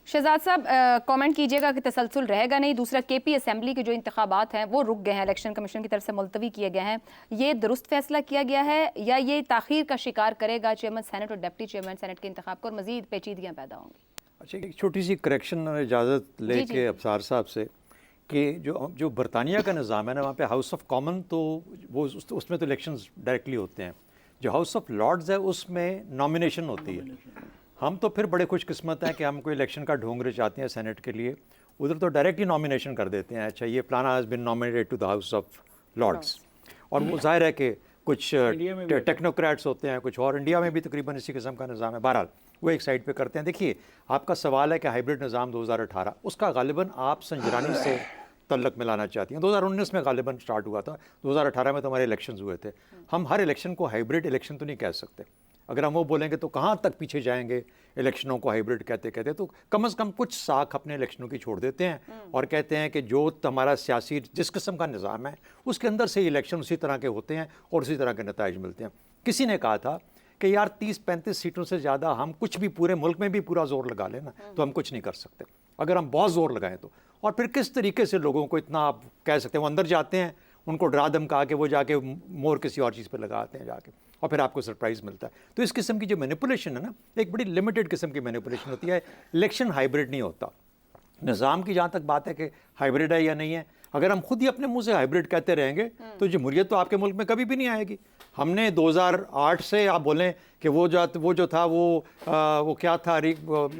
شہزاد صاحب کامنٹ کیجیے گا کہ تسلسل رہے گا نہیں. دوسرا کے پی اسمبلی کے جو انتخابات ہیں وہ رک گئے ہیں, الیکشن کمیشن کی طرف سے ملتوی کیے گئے ہیں. یہ درست فیصلہ کیا گیا ہے یا یہ تاخیر کا شکار کرے گا چیئرمین سینٹ اور ڈپٹی چیئرمین سینٹ کے انتخاب کو اور مزید پیچیدگیاں پیدا ہوں گی؟ اچھا, ایک چھوٹی سی کریکشن اور اجازت لے کے ابصار صاحب سے کہ جو برطانیہ کا نظام ہے نا, وہاں پہ ہاؤس آف کامن تو وہ اس میں تو الیکشنز ڈائریکٹلی ہوتے ہیں. جو ہاؤس آف لارڈز ہے اس میں نامینیشن ہوتی ہے. ہم تو پھر بڑے خوش قسمت ہیں کہ ہم کوئی الیکشن کا ڈھونگ رچاتے ہیں سینٹ کے لیے, ادھر تو ڈائریکٹلی نامینیشن کر دیتے ہیں. اچھا, یہ فلانا has been nominated to the house of lords, اور وہ ظاہر ہے کہ کچھ ٹیکنوکریٹس ہوتے ہیں, کچھ اور انڈیا میں بھی تقریباً اسی قسم کا نظام ہے. بہرحال وہ ایک سائڈ پہ کرتے ہیں. دیکھیے, آپ کا سوال ہے کہ ہائبرڈ نظام 2018 اس کا غالباً آپ سنجرانی سے تعلق ملانا چاہتی ہیں. 2019 میں غالباً سٹارٹ ہوا تھا, 2018 میں تو ہمارے الیکشنز ہوئے تھے. ہم ہر الیکشن کو ہائبرڈ الیکشن تو نہیں کہہ سکتے. اگر ہم وہ بولیں گے تو کہاں تک پیچھے جائیں گے الیکشنوں کو ہائبرڈ کہتے کہتے. تو کم از کم کچھ ساکھ اپنے الیکشنوں کی چھوڑ دیتے ہیں اور کہتے ہیں کہ جو ہمارا سیاسی جس قسم کا نظام ہے اس کے اندر سے الیکشن اسی طرح کے ہوتے ہیں اور اسی طرح کے نتائج ملتے ہیں. کسی نے کہا تھا کہ یار 30-35 سیٹوں سے زیادہ ہم کچھ بھی پورے ملک میں بھی پورا زور لگا لیں نا تو ہم کچھ نہیں کر سکتے اگر ہم بہت زور لگائیں تو. اور پھر کس طریقے سے لوگوں کو اتنا آپ کہہ سکتے ہیں, وہ اندر جاتے ہیں, ان کو ڈرا دھمکا کے وہ جا کے مور کسی اور چیز پہ لگاتے ہیں جا کے, اور پھر آپ کو سرپرائز ملتا ہے. تو اس قسم کی جو مینیپولیشن ہے نا, ایک بڑی لمیٹڈ قسم کی مینیپولیشن ہوتی ہے. الیکشن ہائبرڈ نہیں ہوتا. نظام کی جہاں تک بات ہے کہ ہائبرڈ ہے یا نہیں ہے, اگر ہم خود ہی اپنے منہ سے ہائبرڈ کہتے رہیں گے تو جمہوریت تو آپ کے ملک میں کبھی بھی نہیں آئے گی. ہم نے 2008 سے آپ بولیں کہ وہ جو تھا وہ کیا تھا,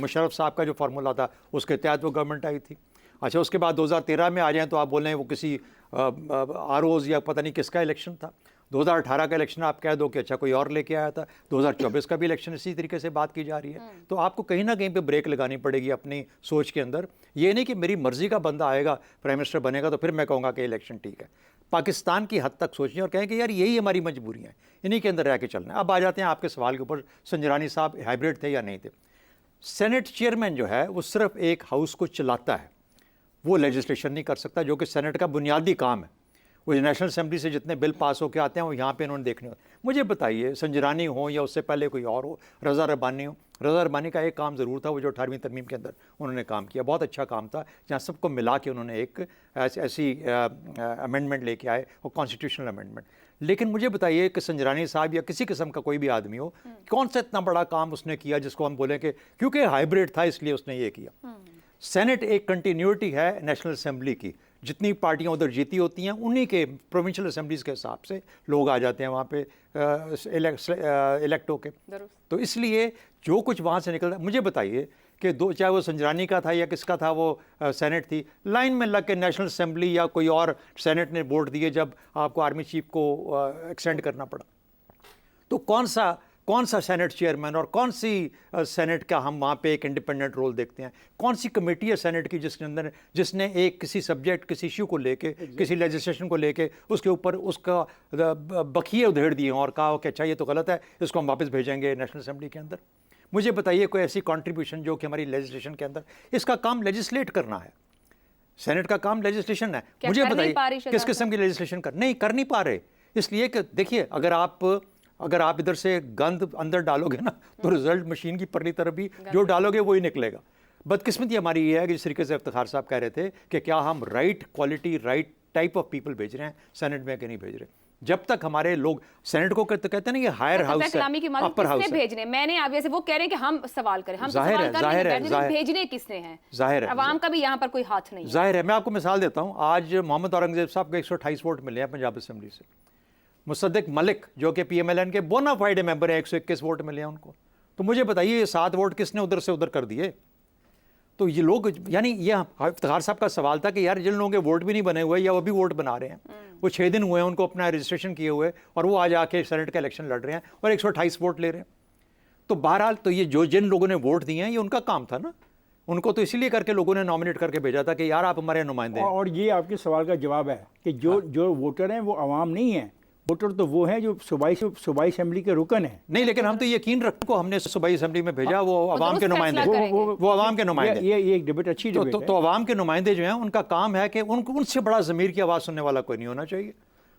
مشرف صاحب کا جو فارمولا تھا اس کے تحت وہ گورنمنٹ آئی تھی. اچھا, اس کے بعد 2013 میں آ جائیں تو آپ بولیں وہ کسی آر اوز یا پتہ نہیں کس کا الیکشن تھا. 2018 کا الیکشن آپ کہہ دو کہ اچھا کوئی اور لے کے آیا تھا. 2024 کا بھی الیکشن اسی طریقے سے بات کی جا رہی ہے. تو آپ کو کہیں نہ کہیں پہ بریک لگانی پڑے گی اپنی سوچ کے اندر. یہ نہیں کہ میری مرضی کا بندہ آئے گا پرائم منسٹر بنے گا تو پھر میں کہوں گا کہ الیکشن ٹھیک ہے. پاکستان کی حد تک سوچیں اور کہیں کہ یار یہی ہماری مجبوریاں ہیں, انہی کے اندر رہ کے چلنا ہے. اب آ جاتے ہیں آپ کے سوال کے اوپر, سنجرانی صاحب ہائبرڈ تھے یا نہیں تھے. سینٹ چیئرمین جو ہے وہ صرف ایک ہاؤس کو چلاتا ہے, وہ لیجسلیشن نہیں کر سکتا, جو کہ سینٹ کا بنیادی کام ہے. وہ نیشنل اسمبلی سے جتنے بل پاس ہو کے آتے ہیں وہ یہاں پہ انہوں نے دیکھنے ہوتے ہیں. مجھے بتائیے, سنجرانی ہو یا اس سے پہلے کوئی اور ہو, رضا ربانی ہو, رضا ربانی کا ایک کام ضرور تھا, وہ جو 18ویں ترمیم کے اندر انہوں نے کام کیا, بہت اچھا کام تھا, جہاں سب کو ملا کے انہوں نے ایک ایسی امینڈمنٹ لے کے آئے, اور کانسٹیٹیوشنل امینڈمنٹ. لیکن مجھے بتائیے کہ سنجرانی صاحب یا کسی قسم کا کوئی بھی آدمی ہو, کون سا اتنا بڑا کام اس نے کیا جس کو ہم بولیں کہ کیونکہ ہائبرڈ تھا اس لیے اس نے یہ کیا. سینٹ ایک کنٹینیوٹی ہے نیشنل اسمبلی کی, جتنی پارٹیاں ادھر جیتی ہوتی ہیں انہی کے پروونشل اسمبلیز کے حساب سے لوگ آ جاتے ہیں وہاں پہ الیکٹ ہو کے. تو اس لیے جو کچھ وہاں سے نکلتا ہے, مجھے بتائیے کہ چاہے وہ سنجرانی کا تھا یا کس کا تھا, وہ سینٹ تھی, لائن میں لگ کے نیشنل اسمبلی یا کوئی اور سینٹ نے ووٹ دیے جب آپ کو آرمی چیف کو ایکسٹینڈ کرنا پڑا. تو کون سا سینٹ چیئرمین اور کون سی سینٹ کا ہم وہاں پہ ایک انڈیپینڈنٹ رول دیکھتے ہیں؟ کون سی کمیٹی ہے سینٹ کی جس نے ایک کسی سبجیکٹ کسی ایشو کو لے کے کسی لیجسلیشن کو لے کے اس کے اوپر اس کا بخیے ادھیڑ دیے اور کہا کہ اچھا یہ تو غلط ہے, اس کو ہم واپس بھیجیں گے نیشنل اسمبلی کے اندر. مجھے بتائیے کوئی ایسی کنٹریبیوشن جو کہ ہماری لیجسلیشن کے اندر, اس کا کام لیجسلیٹ کرنا ہے, سینٹ کا کام لیجسلیشن ہے. مجھے بتائیے کس قسم کی لیجسلیشن نہیں کر نہیں پا رہے, اس لیے کہ دیکھیے اگر آپ ادھر سے گند اندر ڈالو گے نا تو رزلٹ مشین کی پرلی طرف بھی جو ڈالو گے وہی نکلے گا. بدقسمتی ہماری یہ ہے کہ جس طریقے سے افتخار صاحب کہہ رہے تھے کہ کیا ہم right quality right type of people بھیج رہے ہیں سینٹ میں کہ نہیں بھیج رہے. جب تک ہمارے لوگ سینٹ کو کہتے ہیں نا یہ ہائر ہاؤس ہے, اپر ہاؤس ہے, بھیجنے میں نے آپ جیسے وہ کہہ رہے ہیں کہ ہم سوال کریں, ہم سوال کریں بھیجنے کس نے ہیں, ظاہر ہے عوام کا بھی یہاں پر کوئی ہاتھ نہیں ہے. ظاہر ہے, میں آپ کو مثال دیتا ہوں. آج محمد اورنگزیب صاحب کو 128 ووٹ ملے ہیں پنجاب اسمبلی سے. مصدق ملک جو کہ پی ایم ایل این کے بونا فائڈ ممبر ہیں 121 ووٹ ملے ہیں ان کو. تو مجھے بتائیے یہ 7 ووٹ کس نے ادھر سے ادھر کر دیے؟ تو یہ لوگ یعنی یہ افتخار صاحب کا سوال تھا کہ یار جن لوگوں کے ووٹ بھی نہیں بنے ہوئے یا وہ بھی ووٹ بنا رہے ہیں, وہ 6 دن ہوئے ہیں ان کو اپنا رجسٹریشن کیے ہوئے, اور وہ آج آ کے سینٹ کا الیکشن لڑ رہے ہیں اور 128 ووٹ لے رہے ہیں. تو بہرحال تو یہ جن لوگوں نے ووٹ دیے ہیں یہ ان کا کام تھا نا, ان کو تو اسی لیے کر کے لوگوں نے نامنیٹ کر کے بھیجا تھا کہ یار آپ ہمارے نمائندے ہیں. اور یہ آپ کے سوال کا جواب ہے کہ جو ووٹر ہیں وہ عوام نہیں ہیں, ووٹر تو وہ ہیں جو صوبائی اسمبلی کے رکن ہیں. نہیں, لیکن ہم تو یقین رکھتے کو ہم نے صوبائی اسمبلی میں بھیجا, وہ عوام کے نمائندے, وہ عوام کے نمائندے. یہ ایک ڈیبیٹ اچھی ڈیبیٹ ہے. تو عوام کے نمائندے جو ہیں ان کا کام ہے کہ ان سے بڑا ضمیر کی آواز سننے والا کوئی نہیں ہونا چاہیے.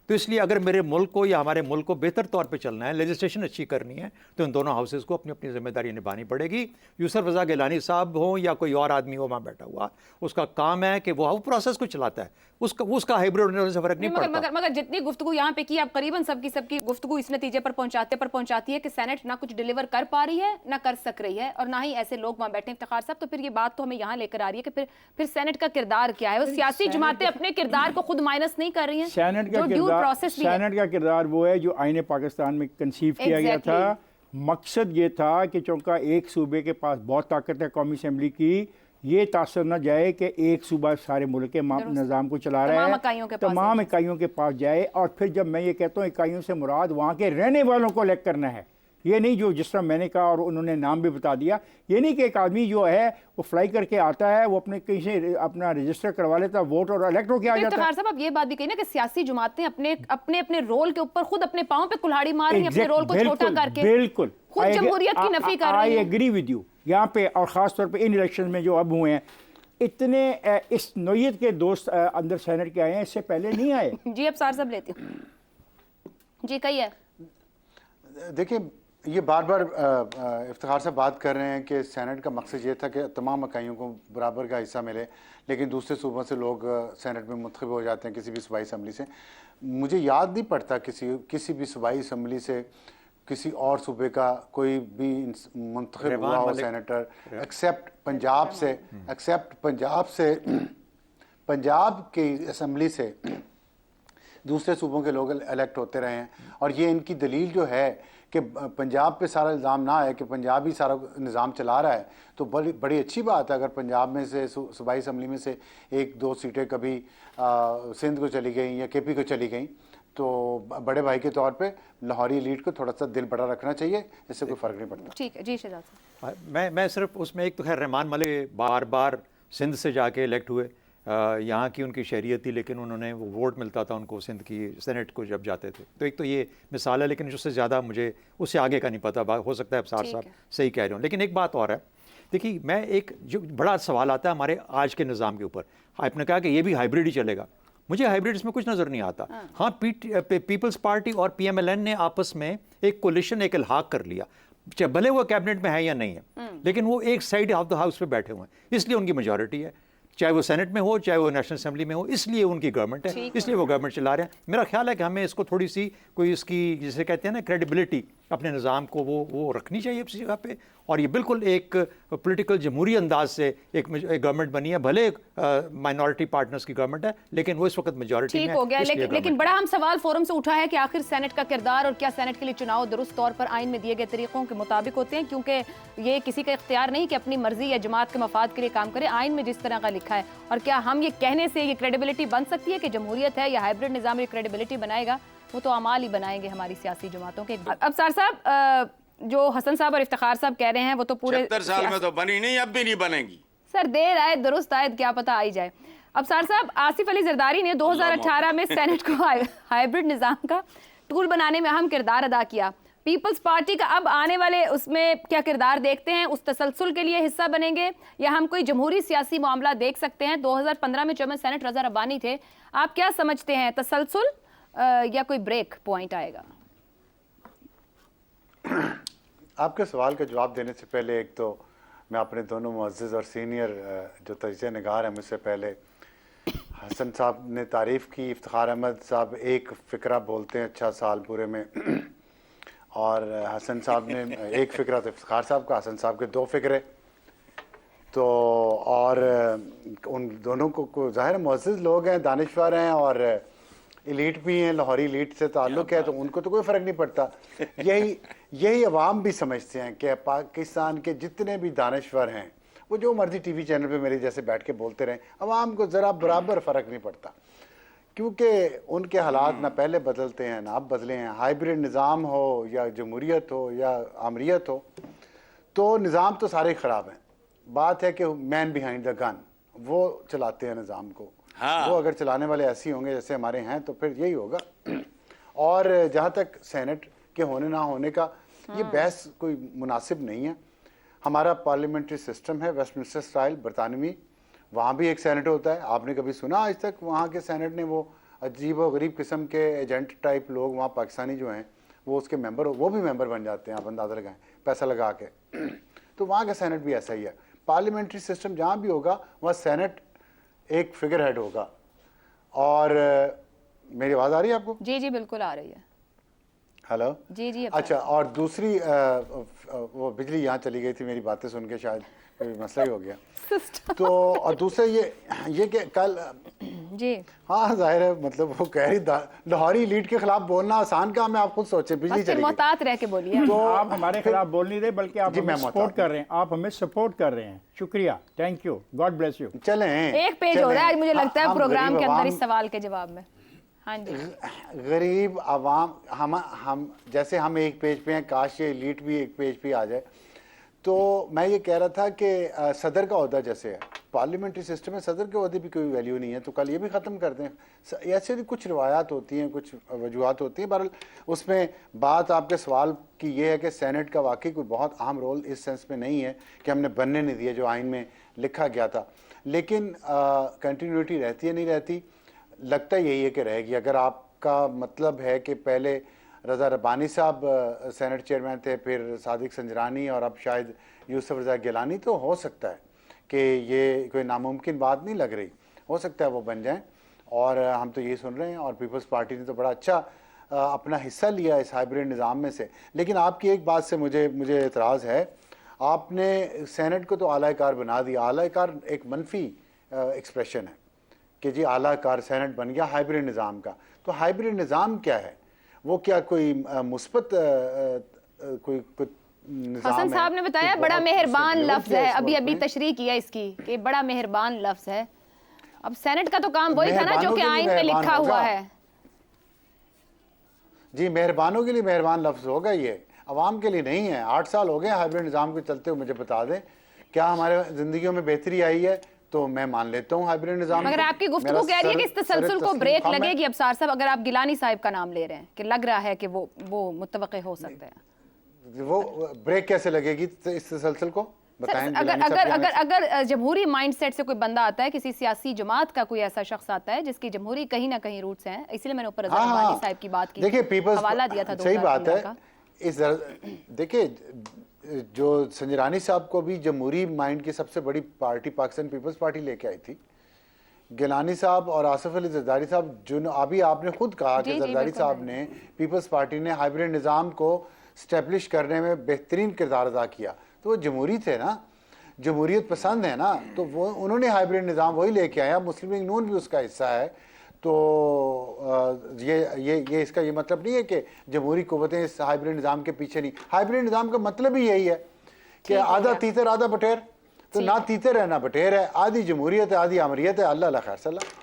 تو اس لیے اگر میرے ملک کو یا ہمارے ملک کو بہتر طور پہ چلنا ہے، لیجسلیشن اچھی کرنی ہے، تو ان دونوں ہاؤسز کو اپنی اپنی ذمہ داری نبھانی پڑے گی. یوسف رضا گیلانی صاحب ہوں یا کوئی اور آدمی ہو وہاں بیٹھا ہوا، اس کا کام ہے کہ وہ پروسیس کو چلاتا ہے، اس کا ہائبرڈ ہونے سے فرق نہیں پڑتا. مگر جتنی گفتگو یہاں پہ کی اب قریباً سب کی گفتگو اس نتیجے پر پہنچاتی ہے کہ سینٹ نہ کچھ ڈیلیور کر پا رہی ہے نہ کر سک رہی ہے، اور نہ ہی ایسے لوگ وہاں بیٹھے. افتخار صاحب، تو پھر یہ بات تو ہمیں یہاں لے کر آ رہی ہے کہ پھر سینٹ کا کردار کیا ہے؟ وہ سیاسی جماعتیں اپنے کردار کو خود مائنس نہیں کر رہی ہیں. سینٹ کا کردار وہ ہے جو آئین پاکستان میں کنسیو کیا گیا تھا. مقصد یہ تھا کہ چونکہ ایک صوبے کے پاس بہت طاقت ہے قومی اسمبلی کی، یہ تاثر نہ جائے کہ ایک صوبہ سارے ملک کے نظام کو چلا رہا ہے، تمام اکائیوں کے پاس جائے. اور پھر جب میں یہ کہتا ہوں اکائیوں سے مراد وہاں کے رہنے والوں کو الیکٹ کرنا ہے، یہ نہیں جو جس طرح میں نے کہا اور انہوں نے نام بھی بتا دیا، یہ نہیں کہ ایک آدمی جو ہے وہ فلائی کر کے آتا ہے، وہ اپنے کہیں سے اپنا رجسٹر کروا لیتا ہے ووٹ اور الیکٹ ہو کے آ جاتا ہے. افتخار صاحب، اب یہ بات بھی کہی نا کہ سیاسی جماعتیں اپنے رول کے اوپر خود اپنے پاؤں پہ کلہاڑی مار رہی ہیں، اپنے رول کو چھوٹا کر کے بالکل خود جمہوریت کی نفی کر رہی ہیں. I agree with you. یہاں پہ اور خاص طور پہ ان الیکشن میں جو اب ہوئے ہیں، اتنے اس نوعیت کے دوست اندر سینٹ کے آئے ہیں، اس سے پہلے نہیں آئے. جی ابصار صاحب لیتی ہوں. جی کہیے. دیکھیں، یہ بار بار افتخار صاحب بات کر رہے ہیں کہ سینٹ کا مقصد یہ تھا کہ تمام اکائیوں کو برابر کا حصہ ملے، لیکن دوسرے صوبوں سے لوگ سینٹ میں منتخب ہو جاتے ہیں کسی بھی صوبائی اسمبلی سے. مجھے یاد نہیں پڑتا کسی بھی صوبائی اسمبلی سے کسی اور صوبے کا کوئی بھی منتخب ہوا ہو سینیٹر ایکسیپٹ پنجاب سے پنجاب کی اسمبلی سے دوسرے صوبوں کے لوگ الیکٹ ہوتے رہے ہیں. اور یہ ان کی دلیل جو ہے کہ پنجاب پہ سارا الزام نہ ہے کہ پنجاب ہی سارا نظام چلا رہا ہے، تو بڑی اچھی بات ہے اگر پنجاب میں سے صوبائی اسمبلی میں سے ایک دو سیٹیں کبھی سندھ کو چلی گئیں یا کے پی کو چلی گئیں، تو بڑے بھائی کے طور پہ لاہوری ایلیٹ کو تھوڑا سا دل بڑا رکھنا چاہیے، اس سے کوئی فرق نہیں پڑتا. ٹھیک ہے. جی شہزاد صاحب. میں صرف اس میں ایک تو خیر رحمان ملک بار سندھ سے جا کے الیکٹ ہوئے، یہاں کی ان کی شہریت تھی، لیکن انہوں نے وہ ووٹ ملتا تھا ان کو سندھ کی سینٹ کو جب جاتے تھے. تو ایک تو یہ مثال ہے، لیکن اس سے زیادہ مجھے اس سے آگے کا نہیں پتا. ہو سکتا ہے ابصار صاحب صحیح کہہ رہے ہوں. لیکن ایک بات اور ہے، دیکھیے میں ایک جو بڑا سوال آتا ہے ہمارے آج کے نظام کے اوپر، آپ نے کہا کہ یہ بھی ہائبرڈ ہی چلے گا. مجھے ہائبرڈ اس میں کچھ نظر نہیں آتا. ہاں پیپلز پارٹی اور پی ایم ایل این نے آپس میں ایک کولیشن، ایک الحاق کر لیا، بھلے وہ کیبنٹ میں ہے یا نہیں ہے، لیکن وہ ایک سائڈ آف دا ہاؤس پہ بیٹھے ہوئے ہیں، اس لیے ان کی میجورٹی ہے، چاہے وہ سینٹ میں ہو چاہے وہ نیشنل اسمبلی میں ہو، اس لیے ان کی گورنمنٹ ہے، اس لیے وہ گورنمنٹ چلا رہے ہیں. میرا خیال ہے کہ ہمیں اس کو تھوڑی سی کوئی اس کی جسے کہتے ہیں نا کریڈیبلٹی اپنے نظام کو وہ رکھنی چاہیے اسی جگہ پہ. اور یہ بالکل ایک پولیٹیکل جمہوری انداز سے ایک گورنمنٹ بنی ہے، بھلے مائنورٹی پارٹنرز کی گورنمنٹ ہے، لیکن وہ اس وقت میجورٹی میں ہے. ٹھیک ہو گیا. لیکن بڑا ہم سوال فورم سے اٹھا ہے کہ آخر سینٹ کا کردار اور کیا سینٹ کے لیے چناؤ درست طور پر آئین میں دیے گئے طریقوں کے مطابق ہوتے ہیں، کیونکہ یہ کسی کا اختیار نہیں کہ اپنی مرضی یا جماعت کے مفاد کے لیے کام کرے. آئین میں جس طرح کا لکھا ہے، اور کیا ہم یہ کہنے سے یہ کریڈیبلٹی بن سکتی ہے کہ جمہوریت ہے یا ہائبرڈ نظام یہ کریڈیبلٹی بنائے گا؟ وہ تو اعمال ہی بنائیں گے ہماری سیاسی جماعتوں کے. ابصار صاحب، جو حسن صاحب اور افتخار صاحب کہہ رہے ہیں وہ تو پورے 70 سال میں تو بنی نہیں، اب بھی نہیں بنے گی. سر دیر آئے درست آئے، کیا پتہ آئی جائے. ابصار صاحب، آصف علی زرداری نے 2018 میں سینٹ کو ہائبرڈ نظام کا ٹول بنانے میں اہم کردار ادا کیا. پیپلز پارٹی کا اب آنے والے اس میں کیا کردار دیکھتے ہیں؟ اس تسلسل کے لیے حصہ بنیں گے یا ہم کوئی جمہوری سیاسی معاملہ دیکھ سکتے ہیں؟ 2015 میں چیئرمین سینٹ رضا ربانی تھے. آپ کیا سمجھتے ہیں، تسلسل یا کوئی بریک پوائنٹ آئے گا؟ آپ کے سوال کا جواب دینے سے پہلے ایک تو میں اپنے دونوں معزز اور سینئر جو تجزیہ نگار ہیں مجھ سے پہلے، حسن صاحب نے تعریف کی. افتخار احمد صاحب ایک فقرہ بولتے ہیں اچھا سال پورے میں، اور حسن صاحب نے ایک فقرہ تو افتخار صاحب کا، حسن صاحب کے دو فقرے. تو اور ان دونوں کو ظاہر معزز لوگ ہیں، دانشور ہیں اور ایلیٹ بھی ہیں، لاہوری ایلیٹ سے تعلق ہے، تو ان کو تو کوئی فرق نہیں پڑتا. یہی عوام بھی سمجھتے ہیں کہ پاکستان کے جتنے بھی دانشور ہیں وہ جو مرضی ٹی وی چینل پہ میرے جیسے بیٹھ کے بولتے رہیں، عوام کو ذرا برابر فرق نہیں پڑتا، کیونکہ ان کے حالات نہ پہلے بدلتے ہیں نہ اب بدلے ہیں. ہائبرڈ نظام ہو یا جمہوریت ہو یا آمریت ہو، تو نظام تو سارے خراب ہیں. بات ہے کہ مین بیہائنڈ دا گن وہ چلاتے ہیں نظام کو. وہ اگر چلانے والے ایسے ہوں گے جیسے ہمارے ہیں تو پھر یہی ہوگا. اور جہاں تک سینٹ کے ہونے نہ ہونے کا، یہ بحث کوئی مناسب نہیں ہے. ہمارا پارلیمنٹری سسٹم ہے ویسٹ منسٹر سٹائل برطانوی، وہاں بھی ایک سینٹ ہوتا ہے. آپ نے کبھی سنا آج تک وہاں کے سینٹ نے وہ عجیب و غریب قسم کے ایجنٹ ٹائپ لوگ وہاں پاکستانی جو ہیں وہ اس کے ممبر وہ بھی ممبر بن جاتے ہیں, آپ اندازہ لگائیں پیسہ لگا کے. تو وہاں کا سینٹ بھی ایسا ہی ہے. پارلیمنٹری سسٹم جہاں بھی ہوگا وہاں سینٹ ایک فگر ہیڈ ہوگا. اور میری آواز آ رہی ہے آپ کو؟ جی جی بالکل آ رہی ہے. ہلو جی جی. اچھا, اور دوسری وہ بجلی یہاں چلی گئی تھی میری باتیں سن کے, شاید کوئی مسئلہ ہی ہو گیا. تو اور دوسرا یہ کہ کل جی ہاں ظاہر ہے مطلب وہ کہہ رہی لاہوری لیڈ کے خلاف بولنا آسان کام ہے, آپ خود سوچیں بجلی چلی گئی. محتاط رہ کے بولیے. تو آپ ہمارے خلاف بول نہیں رہے بلکہ آپ ہمیں سپورٹ کر رہے ہیں, آپ ہمیں سپورٹ کر رہے ہیں. شکریہ, thank you, God bless you. چلیں ایک پیج ہو رہا ہے آج مجھے لگتا ہے پروگرام کے اندر اس سوال کے جواب میں. ہاں جی. غریب عوام ہم جیسے ہم ایک پیج پہ ہیں, کاش یہ لیڈ بھی ایک پیج پہ آ جائے. تو میں یہ کہہ رہا تھا کہ صدر کا عہدہ جیسے ہے پارلیمنٹری سسٹم میں, صدر کے عہدے بھی کوئی ویلیو نہیں ہے, تو کل یہ بھی ختم کر دیں. ایسے بھی کچھ روایات ہوتی ہیں, کچھ وجوہات ہوتی ہیں. بہرحال اس میں بات آپ کے سوال کی یہ ہے کہ سینٹ کا واقعی کوئی بہت اہم رول اس سینس میں نہیں ہے کہ ہم نے بننے نہیں دیا جو آئین میں لکھا گیا تھا, لیکن کنٹینیوٹی رہتی ہے نہیں رہتی, لگتا یہی ہے کہ رہے گی. اگر آپ کا مطلب ہے کہ پہلے رضا ربانی صاحب سینٹ چیئرمین تھے, پھر صادق سنجرانی, اور اب شاید یوسف رضا گیلانی, تو ہو سکتا ہے کہ یہ کوئی ناممکن بات نہیں لگ رہی, ہو سکتا ہے وہ بن جائیں. اور ہم تو یہی سن رہے ہیں, اور پیپلز پارٹی نے تو بڑا اچھا اپنا حصہ لیا اس ہائبرڈ نظام میں سے. لیکن آپ کی ایک بات سے مجھے اعتراض ہے, آپ نے سینٹ کو تو اعلی کار بنا دیا. اعلی کار ایک منفی ایکسپریشن ہے کہ جی اعلی کار سینٹ بن گیا ہائبرڈ نظام کا. تو ہائبرڈ نظام کیا ہے؟ وہ کیا کوئی مثبت کوئی نظام حسن صاحب نے بتایا بڑا مہربان لفظ ہے, ابھی تشریح کیا اس کی کہ بڑا مہربان لفظ ہے. اب سینٹ کا تو کام وہی تھا نا جو کہ آئین میں لکھا ہوا ہے. جی مہربانوں کے لیے مہربان لفظ ہوگا, یہ عوام کے لیے نہیں ہے. 8 سال ہو گئے ہائبرڈ نظام کو چلتے ہوئے, مجھے بتا دیں کیا ہمارے زندگیوں میں بہتری آئی ہے؟ تو میں مان لیتا ہوں ہائبرڈ نظام. مگر آپ کی گفتگو کہہ رہی ہے کہ اس تسلسل کو بریک لگے گی. ابصار صاحب اگر آپ گیلانی صاحب کا نام لے رہے ہیں کہ لگ رہا ہے کہ وہ متوقع ہو سکتے ہیں, وہ بریک کیسے لگے گی اس تسلسل کو بتائیں. اگر جمہوری مائنڈ سیٹ سے کوئی بندہ آتا ہے, کسی سیاسی جماعت کا کوئی ایسا شخص آتا ہے جس کی جمہوری کہیں نہ کہیں روٹس ہیں, اس لیے میں نے اوپر رضا ربانی صاحب کی بات کی, حوالہ دیا تھا. صحیح بات ہے. دیکھیں جو سنجرانی صاحب کو بھی جمہوری مائنڈ کی سب سے بڑی پارٹی پاکستان پیپلز پارٹی لے کے آئی تھی. گیلانی صاحب اور آصف علی زرداری صاحب, جو ابھی آپ نے خود کہا کہ زرداری صاحب نے پیپلز پارٹی نے ہائبرڈ نظام کو اسٹیبلش کرنے میں بہترین کردار ادا کیا, تو وہ جمہوری تھے نا, جمہوریت پسند ہے نا, تو وہ انہوں نے ہائبرڈ نظام وہی لے کے آیا. مسلم لیگ نون بھی اس کا حصہ ہے. تو یہ اس کا یہ مطلب نہیں ہے کہ جمہوری قوتیں اس ہائبرڈ نظام کے پیچھے نہیں. ہائبرڈ نظام کا مطلب ہی یہی ہے کہ آدھا تیتر آدھا بٹیر, تو نہ تیتر ہے نہ بٹیر ہے, آدھی جمہوریت ہے آدھی آمریت ہے. اللہ خیر صلی اللہ.